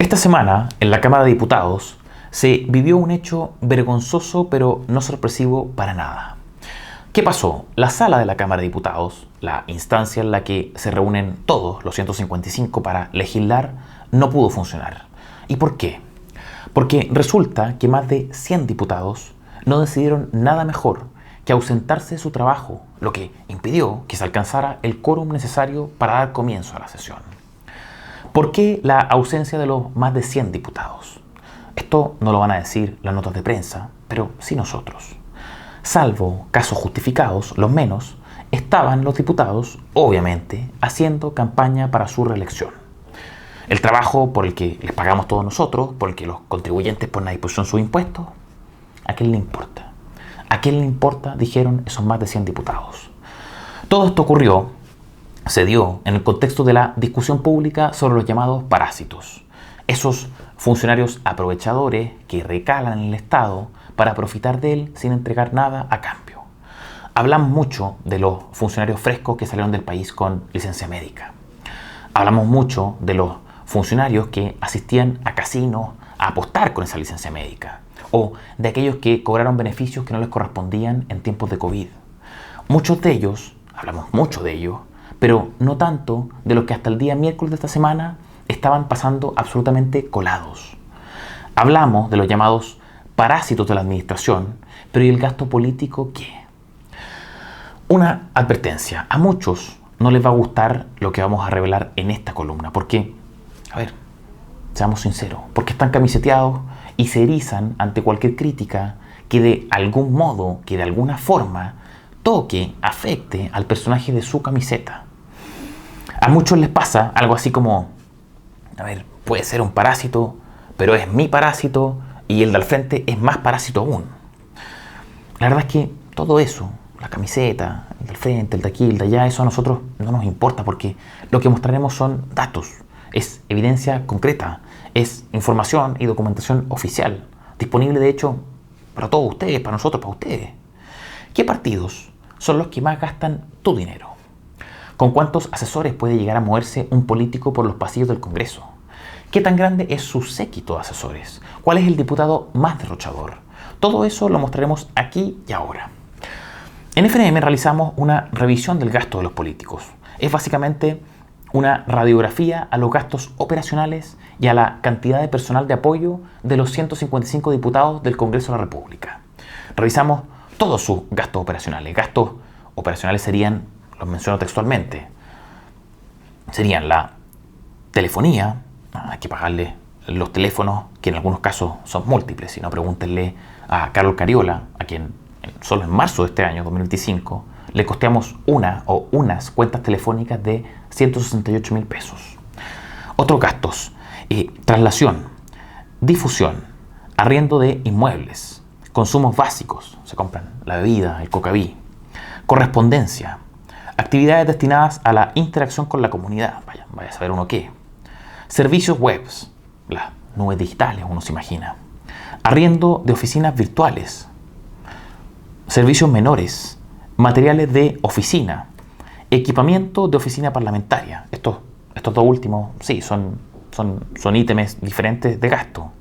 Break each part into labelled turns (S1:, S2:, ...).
S1: Esta semana, en la Cámara de Diputados, se vivió un hecho vergonzoso pero no sorpresivo para nada. ¿Qué pasó? La sala de la Cámara de Diputados, la instancia en la que se reúnen todos los 155 para legislar, no pudo funcionar. ¿Y por qué? Porque resulta que más de 100 diputados no decidieron nada mejor que ausentarse de su trabajo, lo que impidió que se alcanzara el quórum necesario para dar comienzo a la sesión. ¿Por qué la ausencia de los más de 100 diputados? Esto no lo van a decir las notas de prensa, pero sí nosotros. Salvo casos justificados, los menos, estaban los diputados, obviamente, haciendo campaña para su reelección. El trabajo por el que les pagamos todos nosotros, por el que los contribuyentes ponen a disposición sus impuestos, ¿a quién le importa? ¿A quién le importa? Dijeron esos más de 100 diputados. Todo esto se dio en el contexto de la discusión pública sobre los llamados parásitos. Esos funcionarios aprovechadores que recalan en el Estado para profitar de él sin entregar nada a cambio. Hablamos mucho de los funcionarios frescos que salieron del país con licencia médica. Hablamos mucho de los funcionarios que asistían a casinos a apostar con esa licencia médica. O de aquellos que cobraron beneficios que no les correspondían en tiempos de COVID. Muchos de ellos, hablamos mucho de ellos, pero no tanto de los que hasta el día miércoles de esta semana estaban pasando absolutamente colados. Hablamos de los llamados parásitos de la administración, pero ¿y el gasto político qué? Una advertencia, a muchos no les va a gustar lo que vamos a revelar en esta columna, porque, seamos sinceros, porque están camiseteados y se erizan ante cualquier crítica que de algún modo, que de alguna forma, toque, afecte al personaje de su camiseta. A muchos les pasa algo así como, puede ser un parásito, pero es mi parásito y el del frente es más parásito aún. La verdad es que todo eso, la camiseta, el del frente, el de aquí, el de allá, eso a nosotros no nos importa porque lo que mostraremos son datos, es evidencia concreta, es información y documentación oficial, disponible de hecho para todos ustedes, para nosotros, para ustedes. ¿Qué partidos son los que más gastan tu dinero? ¿Con cuántos asesores puede llegar a moverse un político por los pasillos del Congreso? ¿Qué tan grande es su séquito de asesores? ¿Cuál es el diputado más derrochador? Todo eso lo mostraremos aquí y ahora. En FNM realizamos una revisión del gasto de los políticos. Es básicamente una radiografía a los gastos operacionales y a la cantidad de personal de apoyo de los 155 diputados del Congreso de la República. Revisamos todos sus gastos operacionales. Gastos operacionales serían, los menciono textualmente, serían la telefonía, hay que pagarle los teléfonos, que en algunos casos son múltiples, si no pregúntenle a Carlos Cariola, a quien solo en marzo de este año, 2025, le costeamos unas cuentas telefónicas de 168.000 pesos. Otros gastos, traslación, difusión, arriendo de inmuebles, consumos básicos, se compran la bebida, el cocaví, correspondencia, actividades destinadas a la interacción con la comunidad, vaya a saber uno qué, servicios webs, las nubes digitales, uno se imagina, arriendo de oficinas virtuales, servicios menores, materiales de oficina, equipamiento de oficina parlamentaria. Estos dos últimos, sí, son ítems diferentes de gasto.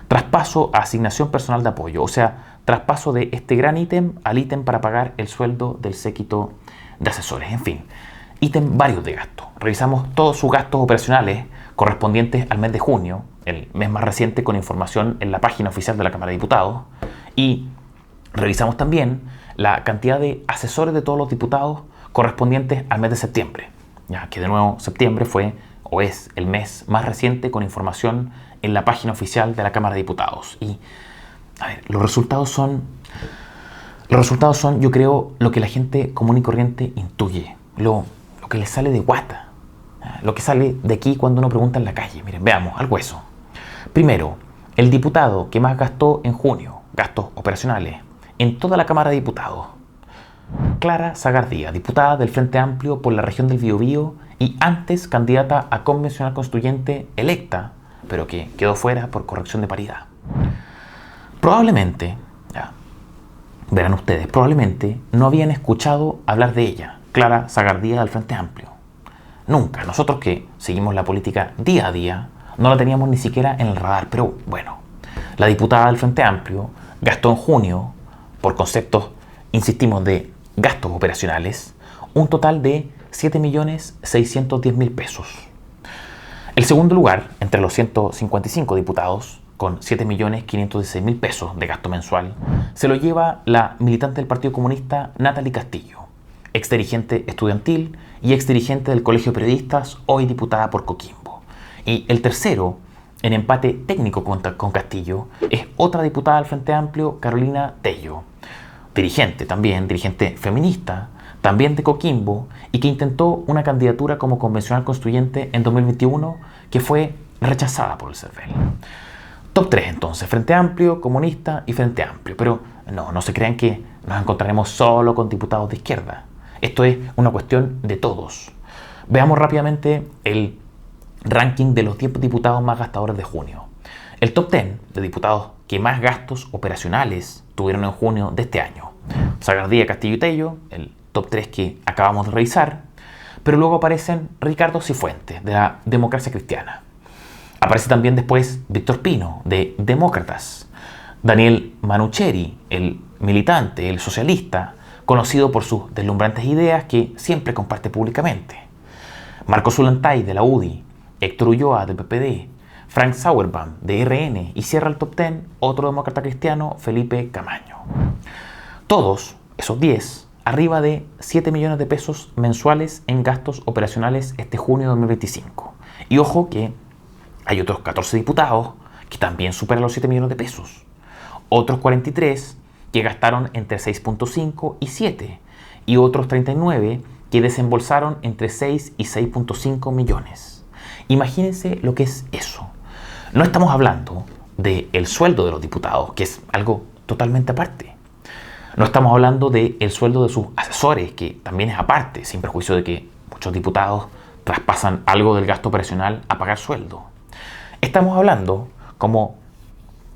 S1: Traspaso a asignación personal de apoyo, o sea, traspaso de este gran ítem al ítem para pagar el sueldo del séquito de asesores. En fin, ítem varios de gasto. Revisamos todos sus gastos operacionales correspondientes al mes de junio, el mes más reciente, con información en la página oficial de la Cámara de Diputados, y revisamos también la cantidad de asesores de todos los diputados correspondientes al mes de septiembre, ya que de nuevo septiembre fue o es el mes más reciente con información en la página oficial de la Cámara de Diputados. Y los resultados son, yo creo, lo que la gente común y corriente intuye, lo que les sale de guata, lo que sale de aquí cuando uno pregunta en la calle. Miren, veamos al hueso. Primero, el diputado que más gastó en junio, gastos operacionales, en toda la Cámara de Diputados, Clara Zagardía, diputada del Frente Amplio por la región del Biobío y antes candidata a convencional constituyente electa, pero que quedó fuera por corrección de paridad. Probablemente, verán ustedes, probablemente no habían escuchado hablar de ella, Clara Zagardía del Frente Amplio. Nunca. Nosotros que seguimos la política día a día, no la teníamos ni siquiera en el radar. Pero bueno, la diputada del Frente Amplio gastó en junio, por conceptos, insistimos, de gastos operacionales, un total de 7.610.000 pesos. El segundo lugar, entre los 155 diputados, con 7.516.000 pesos de gasto mensual, se lo lleva la militante del Partido Comunista Natalie Castillo, exdirigente estudiantil y exdirigente del Colegio de Periodistas, hoy diputada por Coquimbo. Y el tercero, en empate técnico con Castillo, es otra diputada del Frente Amplio, Carolina Tello, dirigente feminista, también de Coquimbo, y que intentó una candidatura como convencional constituyente en 2021 que fue rechazada por el CERVEL. Top 3 entonces, Frente Amplio, Comunista y Frente Amplio. Pero no se crean que nos encontraremos solo con diputados de izquierda. Esto es una cuestión de todos. Veamos rápidamente el ranking de los 10 diputados más gastadores de junio. El top 10 de diputados que más gastos operacionales tuvieron en junio de este año. Sagardía, Castillo y Tello, el top 3 que acabamos de revisar. Pero luego aparecen Ricardo Cifuentes, de la Democracia Cristiana. Aparece también después Víctor Pino, de Demócratas. Daniel Manucheri, el militante, el socialista, conocido por sus deslumbrantes ideas que siempre comparte públicamente. Marco Zulantay, de la UDI. Héctor Ulloa, del PPD. Frank Sauerbaum, de RN. Y cierra el top 10 otro demócrata cristiano, Felipe Camaño. Todos, esos 10, arriba de 7 millones de pesos mensuales en gastos operacionales este junio de 2025. Y ojo que hay otros 14 diputados que también superan los 7 millones de pesos. Otros 43 que gastaron entre 6.5 y 7. Y otros 39 que desembolsaron entre 6 y 6.5 millones. Imagínense lo que es eso. No estamos hablando del sueldo de los diputados, que es algo totalmente aparte. No estamos hablando del sueldo de sus asesores, que también es aparte, sin perjuicio de que muchos diputados traspasan algo del gasto operacional a pagar sueldo. Estamos hablando, como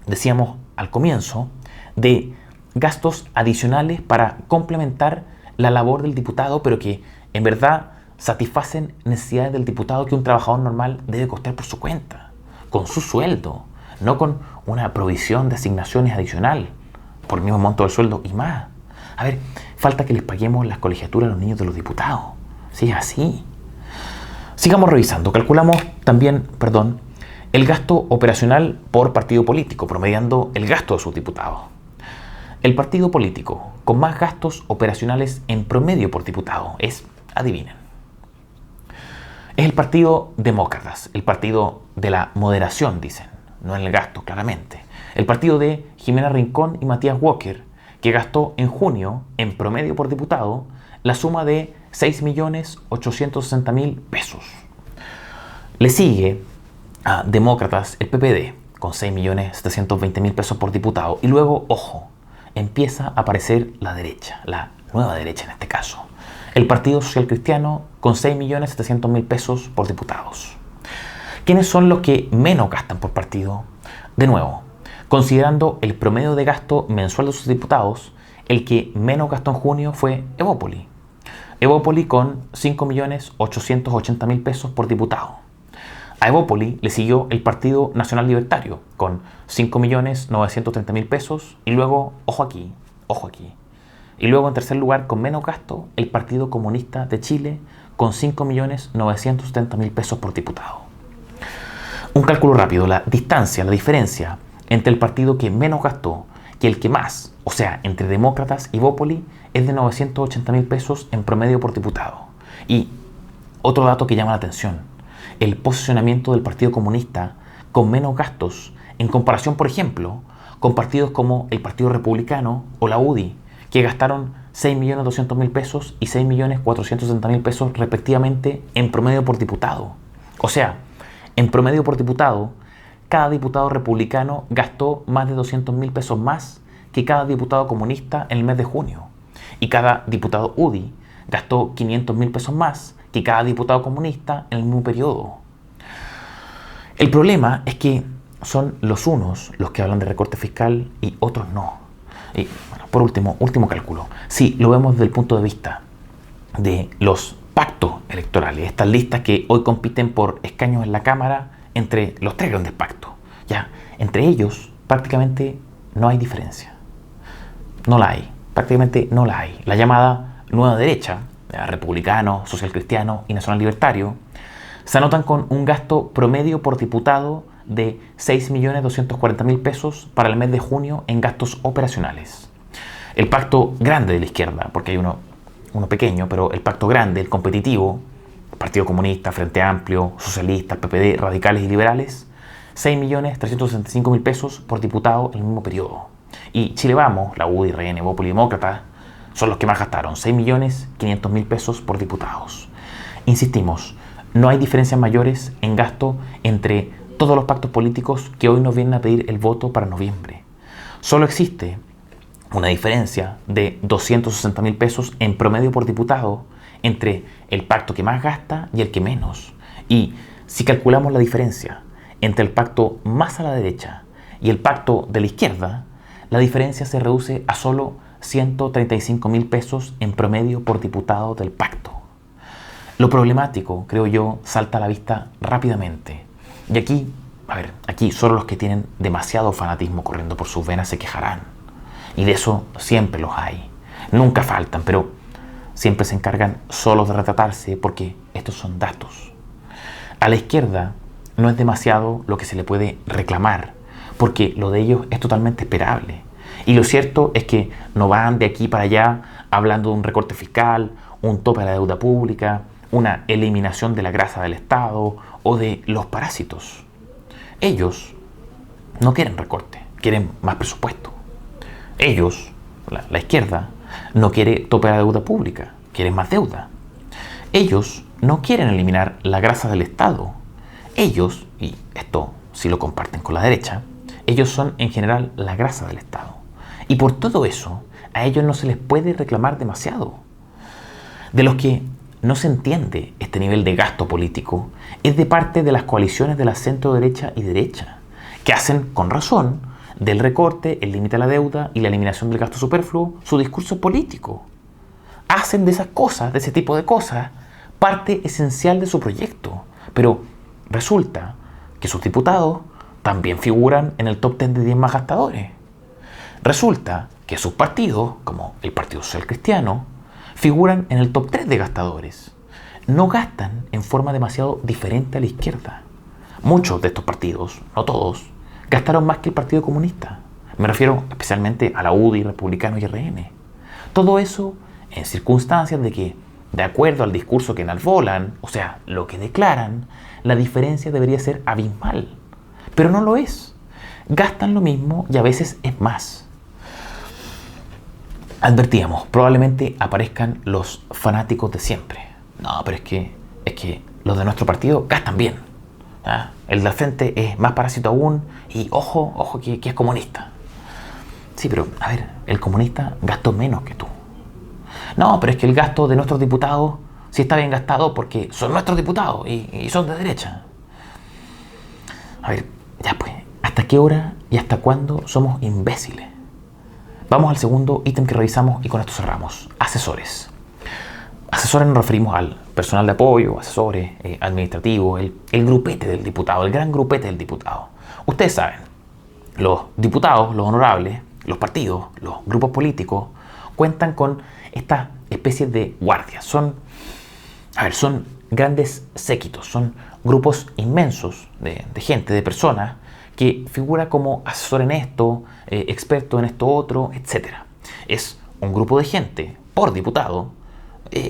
S1: decíamos al comienzo, de gastos adicionales para complementar la labor del diputado, pero que en verdad satisfacen necesidades del diputado que un trabajador normal debe costear por su cuenta, con su sueldo, no con una provisión de asignaciones adicional por el mismo monto del sueldo y más. A ver, falta que les paguemos las colegiaturas a los niños de los diputados. Si es así. Sigamos revisando. Calculamos también, el gasto operacional por partido político, promediando el gasto de sus diputados. El partido político con más gastos operacionales en promedio por diputado es, adivinen, es el Partido Demócratas, el partido de la moderación, dicen, no en el gasto, claramente. El partido de Jimena Rincón y Matías Walker, que gastó en junio, en promedio por diputado, la suma de 6.860.000 pesos. Le sigue a Demócratas el PPD, con 6.720.000 pesos por diputado. Y luego, ojo, empieza a aparecer la derecha, la nueva derecha en este caso. El Partido Social Cristiano, con 6.700.000 pesos por diputados. ¿Quiénes son los que menos gastan por partido? De nuevo, considerando el promedio de gasto mensual de sus diputados, el que menos gastó en junio fue Evópoli. Evópoli con 5.880.000 pesos por diputado. A Evópoli le siguió el Partido Nacional Libertario con 5.930.000 pesos y luego, ojo aquí, y luego en tercer lugar con menos gasto el Partido Comunista de Chile con 5.970.000 pesos por diputado. Un cálculo rápido, la distancia, la diferencia entre el partido que menos gastó y el que más, o sea, entre Demócratas y Evópoli, es de 980.000 pesos en promedio por diputado. Y otro dato que llama la atención, el posicionamiento del Partido Comunista con menos gastos en comparación, por ejemplo, con partidos como el Partido Republicano o la UDI, que gastaron 6.200.000 pesos y 6.460.000 pesos respectivamente en promedio por diputado. O sea, en promedio por diputado, cada diputado republicano gastó más de 200.000 pesos más que cada diputado comunista en el mes de junio. Y cada diputado UDI gastó 500.000 pesos más que cada diputado comunista en el mismo periodo. El problema es que son los unos los que hablan de recorte fiscal y otros no. Y bueno, por último cálculo. Si lo vemos desde el punto de vista de los pactos electorales, estas listas que hoy compiten por escaños en la Cámara entre los tres grandes pactos. Ya, entre ellos prácticamente no hay diferencia. No la hay, prácticamente no la hay. La llamada nueva derecha, republicano, social cristiano y nacional libertario, se anotan con un gasto promedio por diputado de 6.240.000 pesos para el mes de junio en gastos operacionales. El pacto grande de la izquierda, porque hay uno pequeño, pero el pacto grande, el competitivo, Partido Comunista, Frente Amplio, Socialistas, PPD, Radicales y Liberales, 6.365.000 pesos por diputado en el mismo periodo. Y Chile Vamos, la UDI, RN, Bópoli y Demócrata son los que más gastaron, 6.500.000 pesos por diputados. Insistimos, no hay diferencias mayores en gasto entre todos los pactos políticos que hoy nos vienen a pedir el voto para noviembre. Solo existe una diferencia de 260.000 pesos en promedio por diputado entre el pacto que más gasta y el que menos. Y si calculamos la diferencia entre el pacto más a la derecha y el pacto de la izquierda, la diferencia se reduce a solo 135.000 pesos en promedio por diputado del pacto. Lo problemático, creo yo, salta a la vista rápidamente. Y aquí solo los que tienen demasiado fanatismo corriendo por sus venas se quejarán. Y de eso siempre los hay. Nunca faltan, pero siempre se encargan solo de retratarse porque estos son datos. A la izquierda no es demasiado lo que se le puede reclamar, porque lo de ellos es totalmente esperable. Y lo cierto es que no van de aquí para allá hablando de un recorte fiscal, un tope a la deuda pública, una eliminación de la grasa del Estado o de los parásitos. Ellos no quieren recorte, quieren más presupuesto. Ellos, la izquierda, no quiere tope a la deuda pública, quieren más deuda. Ellos no quieren eliminar la grasa del Estado. Ellos, y esto sí lo comparten con la derecha, ellos son en general la grasa del Estado. Y por todo eso, a ellos no se les puede reclamar demasiado. De los que no se entiende este nivel de gasto político es de parte de las coaliciones de la centro derecha y derecha, que hacen con razón del recorte, el límite a la deuda y la eliminación del gasto superfluo su discurso político. Hacen de esas cosas, de ese tipo de cosas, parte esencial de su proyecto. Pero resulta que sus diputados también figuran en el top 10 de 10 más gastadores. Resulta que sus partidos, como el Partido Social Cristiano, figuran en el top 3 de gastadores. No gastan en forma demasiado diferente a la izquierda. Muchos de estos partidos, no todos, gastaron más que el Partido Comunista. Me refiero especialmente a la UDI, Republicano y RN. Todo eso en circunstancias de que, de acuerdo al discurso que enalbolan, o sea, lo que declaran, la diferencia debería ser abismal. Pero no lo es. Gastan lo mismo y a veces es más. Advertíamos, probablemente aparezcan los fanáticos de siempre. No, pero es que los de nuestro partido gastan bien. El del frente es más parásito aún y ojo que es comunista. Sí, pero a ver, el comunista gastó menos que tú. No, pero es que el gasto de nuestros diputados sí está bien gastado porque son nuestros diputados y son de derecha. A ver, ya pues, ¿hasta qué hora y hasta cuándo somos imbéciles? Vamos al segundo ítem que revisamos y con esto cerramos. Asesores. Asesores nos referimos al personal de apoyo, asesores, administrativos, el grupete del diputado, el gran grupete del diputado. Ustedes saben, los diputados, los honorables, los partidos, los grupos políticos cuentan con esta especie de guardias. Son grandes séquitos, son grupos inmensos de gente, de personas que figura como asesor en esto, experto en esto otro, etc. Es un grupo de gente por diputado,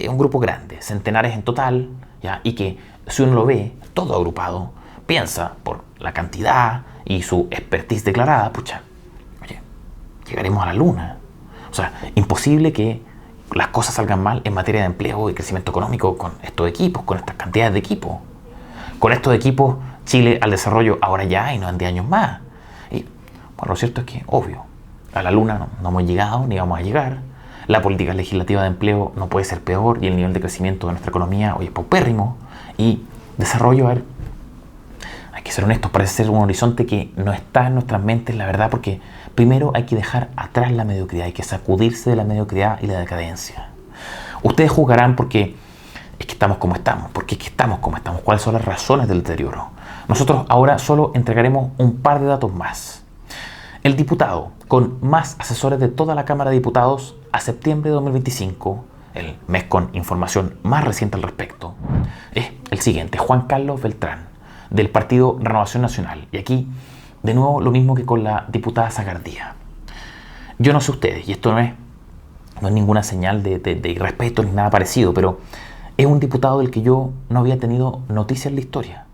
S1: un grupo grande, centenares en total, ¿ya? Y que si uno lo ve todo agrupado, piensa por la cantidad y su expertise declarada, pucha, oye, llegaremos a la luna. O sea, imposible que las cosas salgan mal en materia de empleo y crecimiento económico con estos equipos, con estas cantidades de equipos. Con estos equipos, Chile al desarrollo ahora ya y no en 10 años más. Y bueno, lo cierto es que, obvio, a la luna no hemos llegado ni vamos a llegar. La política legislativa de empleo no puede ser peor y el nivel de crecimiento de nuestra economía hoy es paupérrimo. Y desarrollo, a ver, hay que ser honestos, parece ser un horizonte que no está en nuestras mentes, la verdad, porque primero hay que dejar atrás la mediocridad, hay que sacudirse de la mediocridad y la decadencia. Ustedes juzgarán porque es que estamos como estamos, porque es que estamos como estamos, cuáles son las razones del deterioro. Nosotros ahora solo entregaremos un par de datos más. El diputado con más asesores de toda la Cámara de Diputados a septiembre de 2025, el mes con información más reciente al respecto, es el siguiente: Juan Carlos Beltrán, del Partido Renovación Nacional. Y aquí, de nuevo, lo mismo que con la diputada Zagardía. Yo no sé ustedes, y esto no es ninguna señal de irrespeto ni nada parecido, pero es un diputado del que yo no había tenido noticia en la historia.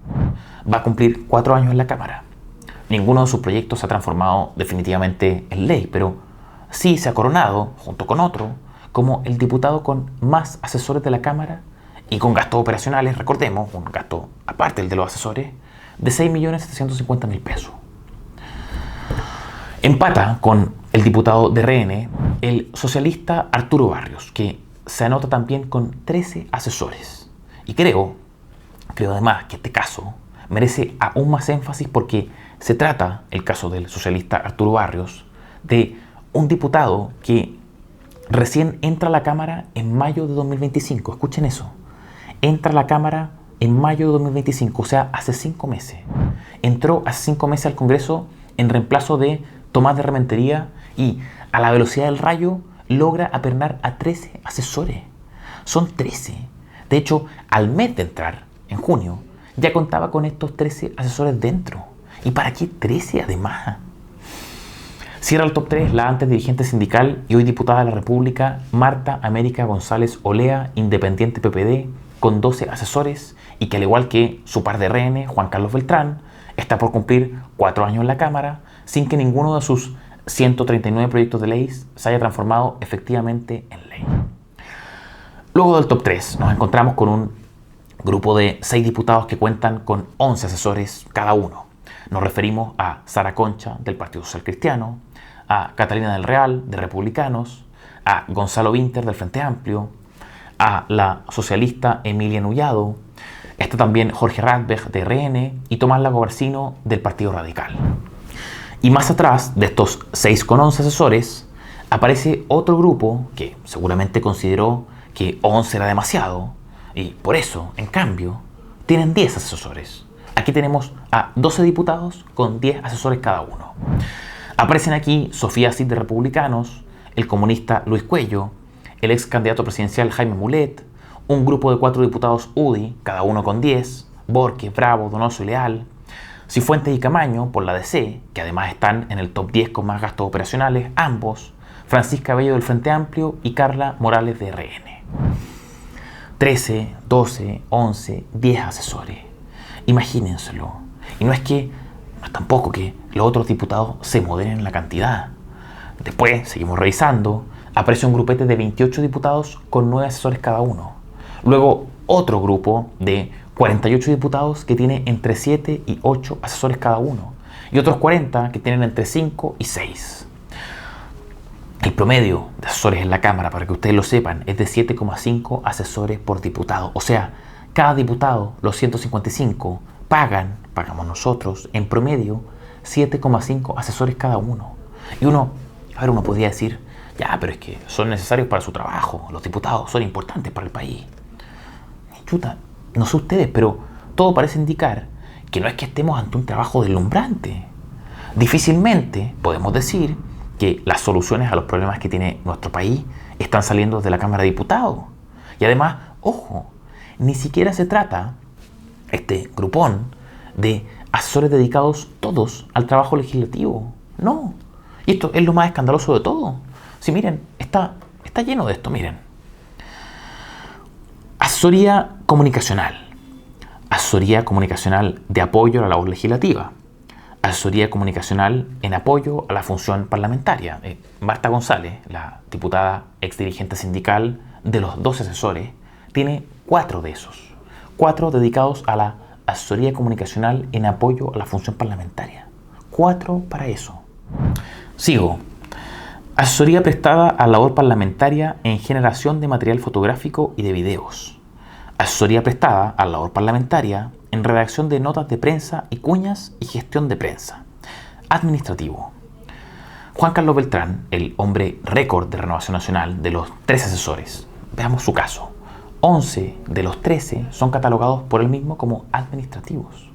S1: Va a cumplir 4 años en la Cámara. Ninguno de sus proyectos se ha transformado definitivamente en ley, pero sí se ha coronado, junto con otro, como el diputado con más asesores de la Cámara y con gastos operacionales, recordemos, un gasto aparte del de los asesores, de 6.750.000 pesos. Empata con el diputado de RN el socialista Arturo Barrios, que se anota también con 13 asesores. Y creo además que este caso merece aún más énfasis porque se trata, el caso del socialista Arturo Barrios, de un diputado que recién entra a la Cámara en mayo de 2025. Escuchen eso. Entra a la Cámara en mayo de 2025, o sea, hace 5 meses. Entró hace 5 meses al Congreso en reemplazo de Tomás de Rementería y a la velocidad del rayo logra apernar a 13 asesores. Son 13. De hecho, al mes de entrar, en junio, ya contaba con estos 13 asesores dentro. ¿Y para qué 13 además? Cierra el top 3 la antes dirigente sindical y hoy diputada de la República, Marta América González Olea, independiente PPD, con 12 asesores y que al igual que su par de RN, Juan Carlos Beltrán, está por cumplir 4 años en la Cámara sin que ninguno de sus 139 proyectos de ley se haya transformado efectivamente en ley. Luego del top 3 nos encontramos con un grupo de 6 diputados que cuentan con 11 asesores cada uno. Nos referimos a Sara Concha, del Partido Social Cristiano, a Catalina del Real, de Republicanos, a Gonzalo Vinter, del Frente Amplio, a la socialista Emilia Nullado, está también Jorge Radberg, de RN, y Tomás Lago Barcino, del Partido Radical. Y más atrás de estos 6 con 11 asesores, aparece otro grupo que seguramente consideró que 11 era demasiado, y por eso, en cambio, tienen 10 asesores. Aquí tenemos a 12 diputados con 10 asesores cada uno. Aparecen aquí Sofía Cid de Republicanos, el comunista Luis Cuello, el ex candidato presidencial Jaime Mulet, un grupo de 4 diputados UDI, cada uno con 10, Borges, Bravo, Donoso y Leal, Cifuentes y Camaño por la DC, que además están en el top 10 con más gastos operacionales, ambos, Francisca Bello del Frente Amplio y Carla Morales de RN. 13, 12, 11, 10 asesores. Imagínenselo. Y no es tampoco que los otros diputados se moderen en la cantidad. Después, seguimos revisando, aparece un grupete de 28 diputados con 9 asesores cada uno. Luego, otro grupo de 48 diputados que tiene entre 7 y 8 asesores cada uno. Y otros 40 que tienen entre 5 y 6. El promedio de asesores en la Cámara, para que ustedes lo sepan, es de 7,5 asesores por diputado. O sea, cada diputado, los 155, pagamos nosotros, en promedio, 7,5 asesores cada uno. Y uno podría decir, ya, pero es que son necesarios para su trabajo, los diputados son importantes para el país. Chuta, no sé ustedes, pero todo parece indicar que no es que estemos ante un trabajo deslumbrante. Difícilmente podemos decir que las soluciones a los problemas que tiene nuestro país están saliendo desde la Cámara de Diputados. Y además, ojo, ni siquiera se trata, este grupón, de asesores dedicados todos al trabajo legislativo. No. Y esto es lo más escandaloso de todo. Si miren, está lleno de esto, miren. Asesoría comunicacional. Asesoría comunicacional de apoyo a la labor legislativa. Asesoría comunicacional en apoyo a la función parlamentaria. Marta González, la diputada ex dirigente sindical de los 12 asesores, tiene 4 de esos. 4 dedicados a la asesoría comunicacional en apoyo a la función parlamentaria. 4 para eso. Sigo. Asesoría prestada a la labor parlamentaria en generación de material fotográfico y de videos. Asesoría prestada a la labor parlamentaria en redacción de notas de prensa y cuñas y gestión de prensa. Administrativo. Juan Carlos Beltrán, el hombre récord de Renovación Nacional de los 13 asesores. Veamos su caso. 11 de los 13 son catalogados por él mismo como administrativos.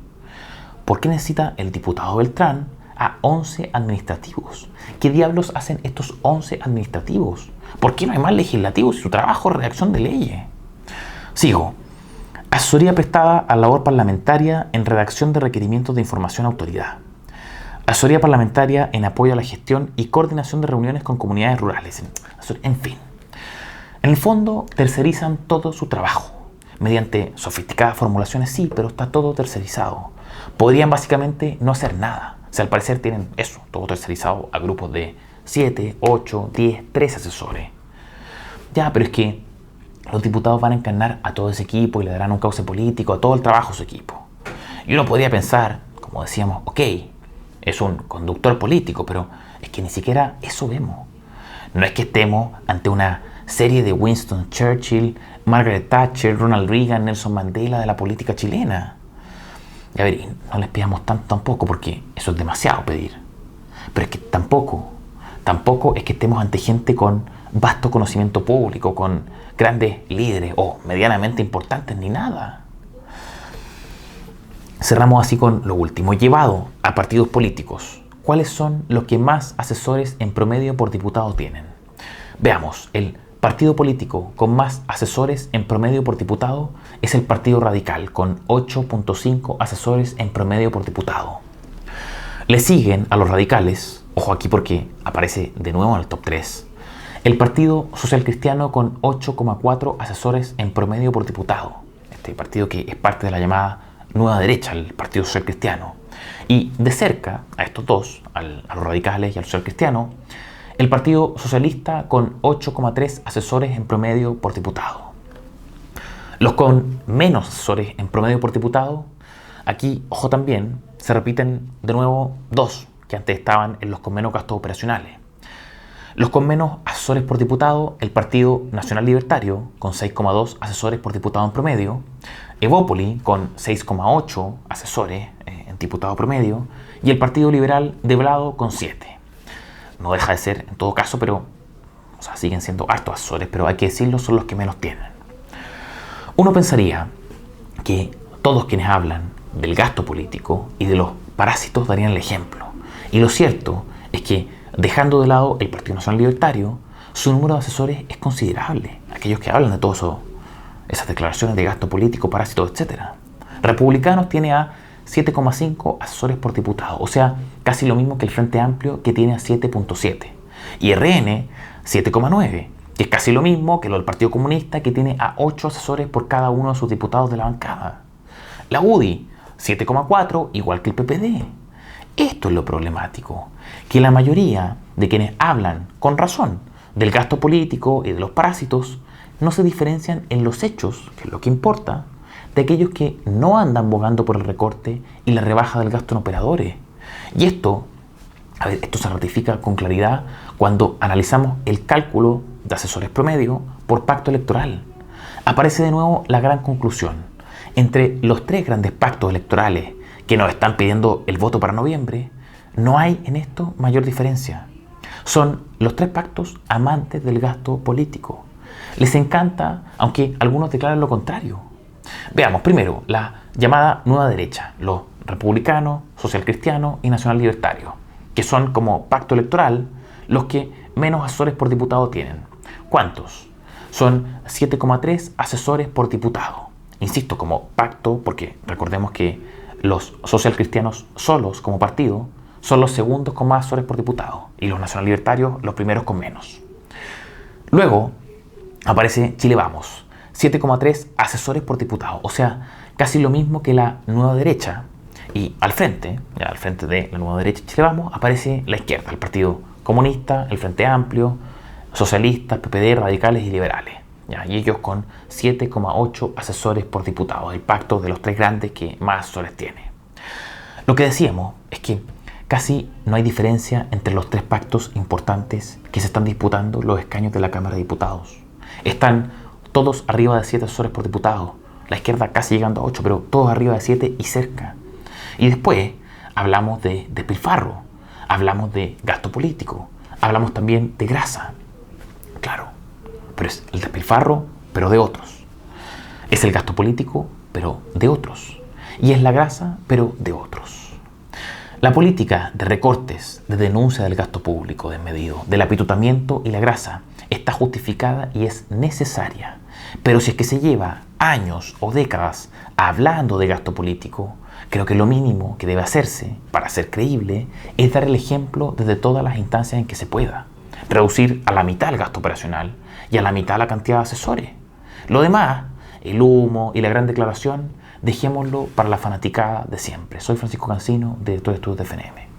S1: ¿por qué necesita el diputado Beltrán a 11 administrativos? ¿Qué diablos hacen estos 11 administrativos? ¿Por qué no hay más legislativos si su trabajo es redacción de leyes? Sigo. Asesoría prestada a la labor parlamentaria en redacción de requerimientos de información a autoridad. Asesoría parlamentaria en apoyo a la gestión y coordinación de reuniones con comunidades rurales. En fin. En el fondo, tercerizan todo su trabajo. Mediante sofisticadas formulaciones, sí, pero está todo tercerizado. Podrían básicamente no hacer nada. O sea, al parecer tienen eso, todo tercerizado a grupos de 7, 8, 10, 13 asesores. Ya, pero es que los diputados van a encarnar a todo ese equipo y le darán un cauce político a todo el trabajo a su equipo. Y uno podría pensar, como decíamos, ok, es un conductor político, pero es que ni siquiera eso vemos. No es que estemos ante una serie de Winston Churchill, Margaret Thatcher, Ronald Reagan, Nelson Mandela de la política chilena. Y a ver, no les pidamos tanto tampoco, porque eso es demasiado pedir. Pero es que tampoco es que estemos ante gente con vasto conocimiento público, con grandes líderes o medianamente importantes, ni nada. Cerramos así con lo último, llevado a partidos políticos. ¿Cuáles son los que más asesores en promedio por diputado tienen? Veamos, el partido político con más asesores en promedio por diputado es el Partido Radical, con 8.5 asesores en promedio por diputado. Le siguen a los radicales, ojo aquí porque aparece de nuevo en el top 3, el Partido Social Cristiano con 8,4 asesores en promedio por diputado. Este partido que es parte de la llamada Nueva Derecha, el Partido Social Cristiano. Y de cerca a estos dos, a los radicales y al Social Cristiano, el Partido Socialista con 8,3 asesores en promedio por diputado. Los con menos asesores en promedio por diputado, aquí, ojo también, se repiten de nuevo dos que antes estaban en los con menos gastos operacionales. Los con menos asesores por diputado, el Partido Nacional Libertario con 6,2 asesores por diputado en promedio, Evópoli con 6,8 asesores en diputado promedio y el Partido Liberal de Blado con 7. No deja de ser, en todo caso, pero siguen siendo hartos asesores, pero hay que decirlo, son los que menos tienen. Uno pensaría que todos quienes hablan del gasto político y de los parásitos darían el ejemplo. Y lo cierto es que, dejando de lado el Partido Nacional Libertario, su número de asesores es considerable. Aquellos que hablan de todo eso, esas declaraciones de gasto político, parásitos, etc. Republicanos tiene a 7,5 asesores por diputado, o sea, casi lo mismo que el Frente Amplio, que tiene a 7,7. Y RN, 7,9, que es casi lo mismo que lo del Partido Comunista, que tiene a 8 asesores por cada uno de sus diputados de la bancada. La UDI, 7,4, igual que el PPD. Esto es lo problemático, que la mayoría de quienes hablan, con razón, del gasto político y de los parásitos, no se diferencian en los hechos, que es lo que importa, de aquellos que no andan bogando por el recorte y la rebaja del gasto en operadores. Y esto se ratifica con claridad cuando analizamos el cálculo de asesores promedio por pacto electoral. Aparece de nuevo la gran conclusión. Entre los tres grandes pactos electorales que nos están pidiendo el voto para noviembre, no hay en esto mayor diferencia. Son los tres pactos amantes del gasto político. Les encanta, aunque algunos declaran lo contrario. Veamos primero la llamada Nueva Derecha, los republicanos, socialcristianos y nacional libertarios, que son como pacto electoral los que menos asesores por diputado tienen. ¿Cuántos? Son 7,3 asesores por diputado. Insisto, como pacto, porque recordemos que los socialcristianos solos como partido son los segundos con más asesores por diputado y los nacional libertarios los primeros con menos. Luego aparece Chile Vamos, 7,3 asesores por diputado, o sea, casi lo mismo que la Nueva Derecha. Y al frente de la Nueva Derecha Chile Vamos, aparece la izquierda, el Partido Comunista, el Frente Amplio, socialistas, PPD, radicales y liberales. Y ellos con 7,8 asesores por diputado, el pacto de los tres grandes que más asesores tiene. Lo que decíamos es que casi no hay diferencia entre los tres pactos importantes que se están disputando los escaños de la Cámara de Diputados. Están todos arriba de 7 asesores por diputado, la izquierda casi llegando a 8, pero todos arriba de 7 y cerca. Y después hablamos de despilfarro, hablamos de gasto político, hablamos también de grasa. Claro, pero es el despilfarro, pero de otros. Es el gasto político, pero de otros. Y es la grasa, pero de otros. La política de recortes, de denuncia del gasto público desmedido, del apitutamiento y la grasa está justificada y es necesaria. Pero si es que se lleva años o décadas hablando de gasto político, creo que lo mínimo que debe hacerse para ser creíble es dar el ejemplo desde todas las instancias en que se pueda. Reducir a la mitad el gasto operacional y a la mitad la cantidad de asesores. Lo demás, el humo y la gran declaración, dejémoslo para la fanaticada de siempre. Soy Francisco Cancino, director de estudios de FNM.